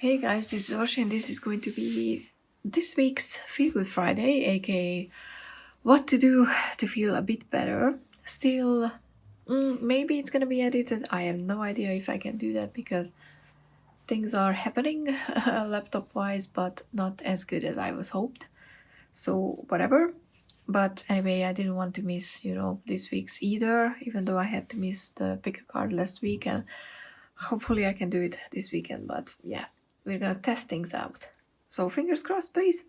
Hey guys, this is Oshi and this is going to be this week's Feel Good Friday, aka what to do to feel a bit better. Still, maybe it's gonna be edited. I have no idea if I can do that because things are happening laptop wise, but not as good as I was hoped. So, whatever. But anyway, I didn't want to miss, this week's either, even though I had to miss the pick a card last week, and hopefully I can do it this weekend. But yeah, we're gonna test things out. So fingers crossed, please.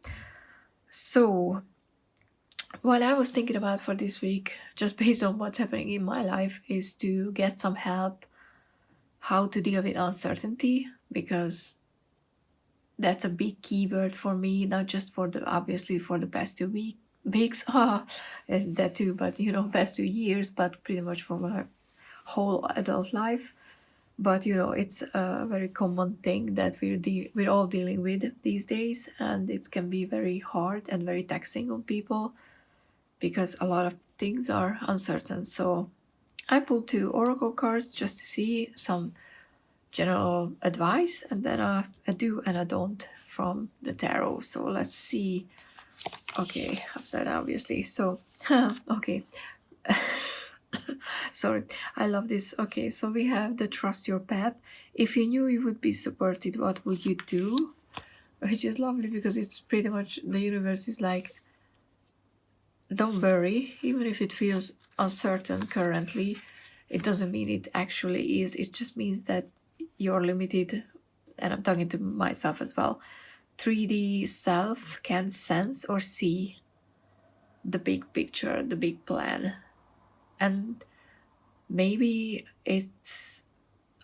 So what I was thinking about for this week, just based on what's happening in my life, is to get some help how to deal with uncertainty, because that's a big keyword for me, not just for the obviously for the past 2 weeks, that too, but past 2 years, but pretty much for my whole adult life. But it's a very common thing that we're all dealing with these days, and it can be very hard and very taxing on people because a lot of things are uncertain. So I pulled 2 oracle cards just to see some general advice, and then a do and a don't from the tarot. So let's see. Okay, upside down, obviously. So okay. Sorry, I love this. Okay, so we have the trust your path. If you knew you would be supported, what would you do? Which is lovely because it's pretty much the universe is like, don't worry, even if it feels uncertain currently, it doesn't mean it actually is. It just means that you're limited, and I'm talking to myself as well. 3D self can sense or see the big picture, the big plan. And maybe it's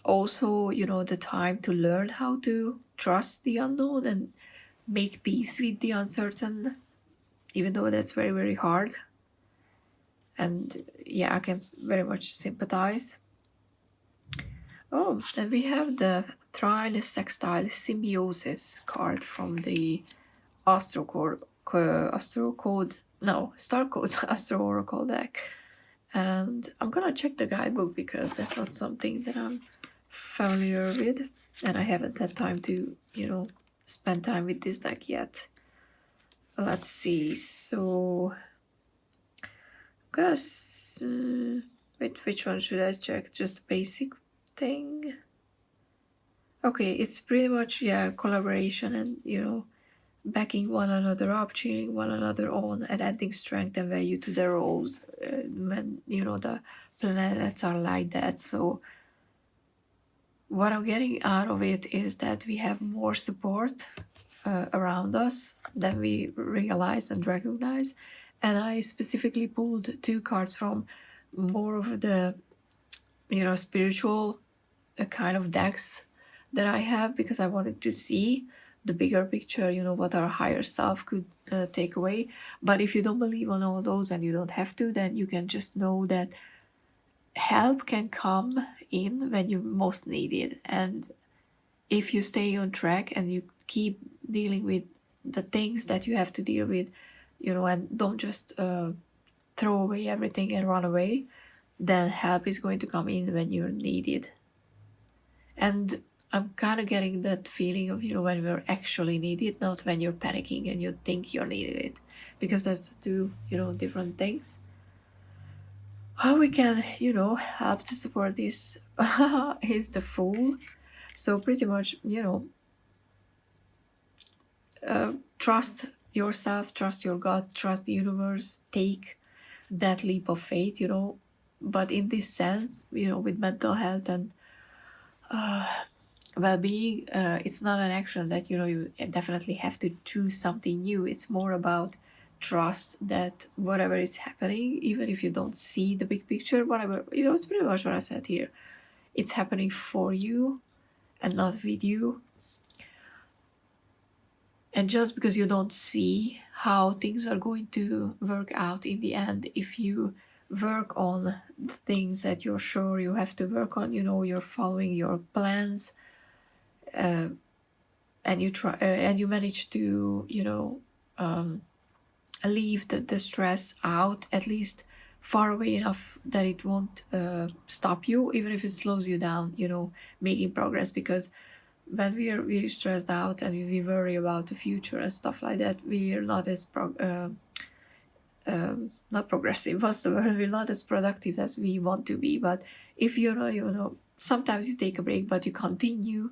also, the time to learn how to trust the unknown and make peace with the uncertain, even though that's very, very hard. And yeah, I can very much sympathize. Oh, and we have the Trine Sextile Symbiosis card from the Starcodes, Astro Oracle deck. And I'm gonna check the guidebook because that's not something that I'm familiar with, and I haven't had time to, spend time with this deck yet. Let's see. So I'm gonna wait, which one should I check? Just the basic thing. Okay, it's pretty much collaboration and backing one another up, cheering one another on, and adding strength and value to their roles. When the planets are like that. So what I'm getting out of it is that we have more support around us than we realize and recognize. And I specifically pulled 2 cards from more of the spiritual kind of decks that I have, because I wanted to see the bigger picture, what our higher self could take away. But if you don't believe on all those, and you don't have to, then you can just know that help can come in when you most need it. And if you stay on track and you keep dealing with the things that you have to deal with, and don't just throw away everything and run away, then help is going to come in when you're needed. And I'm kind of getting that feeling of, when we're actually needed, not when you're panicking and you think you're needed it, because that's 2, different things. How we can, help to support this is the Fool. So pretty much, trust yourself, trust your gut, trust the universe, take that leap of faith, but in this sense, with mental health and well-being, it's not an action that you definitely have to choose something new. It's more about trust that whatever is happening, even if you don't see the big picture, whatever, it's pretty much what I said here. It's happening for you and not with you. And just because you don't see how things are going to work out in the end, if you work on the things that you're sure you have to work on, you're following your plans, and you try and you manage to leave the stress out, at least far away enough that it won't stop you, even if it slows you down, making progress. Because when we are really stressed out and we worry about the future and stuff like that, we are not as not progressive, what's the word, we're not as productive as we want to be. But if you know, sometimes you take a break but you continue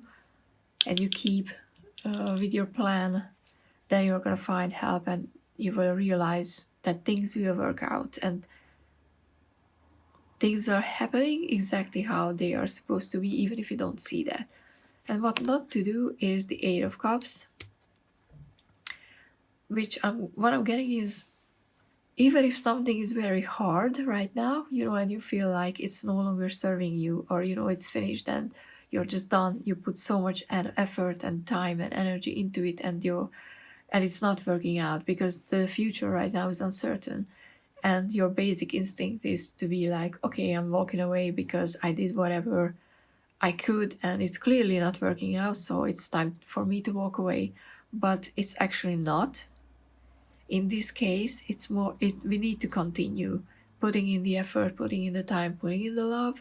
and you keep with your plan, then you're gonna find help and you will realize that things will work out and things are happening exactly how they are supposed to be, even if you don't see that. And what not to do is the Eight of Cups, which what I'm getting is, even if something is very hard right now, and you feel like it's no longer serving you, or it's finished and you're just done, you put so much effort and time and energy into it, and it's not working out because the future right now is uncertain, and your basic instinct is to be like, okay, I'm walking away because I did whatever I could and it's clearly not working out, so it's time for me to walk away. But it's actually not. In this case, it's more, we need to continue putting in the effort, putting in the time, putting in the love,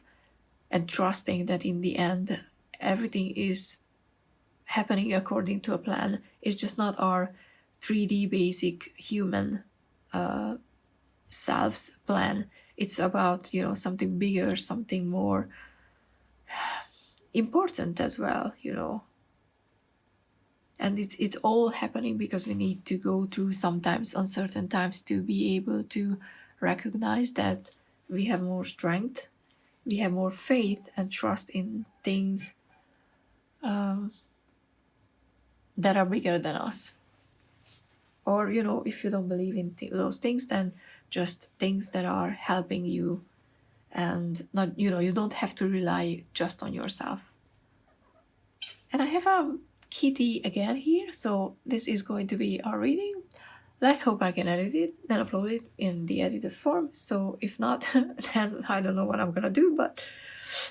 and trusting that in the end everything is happening according to a plan. It's just not our 3D basic human selves plan. It's about something bigger, something more important as well, and it's all happening because we need to go through sometimes uncertain times to be able to recognize that we have more strength, we have more faith and trust in things that are bigger than us. Or if you don't believe in those things, then just things that are helping you, and not you don't have to rely just on yourself. And I have a kitty again here, so this is going to be our reading. Let's hope I can edit it and upload it in the edited form. So if not, then I don't know what I'm gonna do, but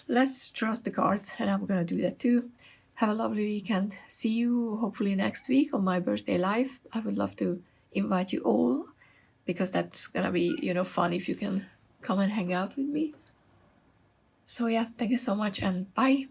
let's trust the cards, and I'm gonna do that too. Have a lovely weekend. See you hopefully next week on my birthday live. I would love to invite you all, because that's gonna be fun if you can come and hang out with me. So yeah, thank you so much and bye.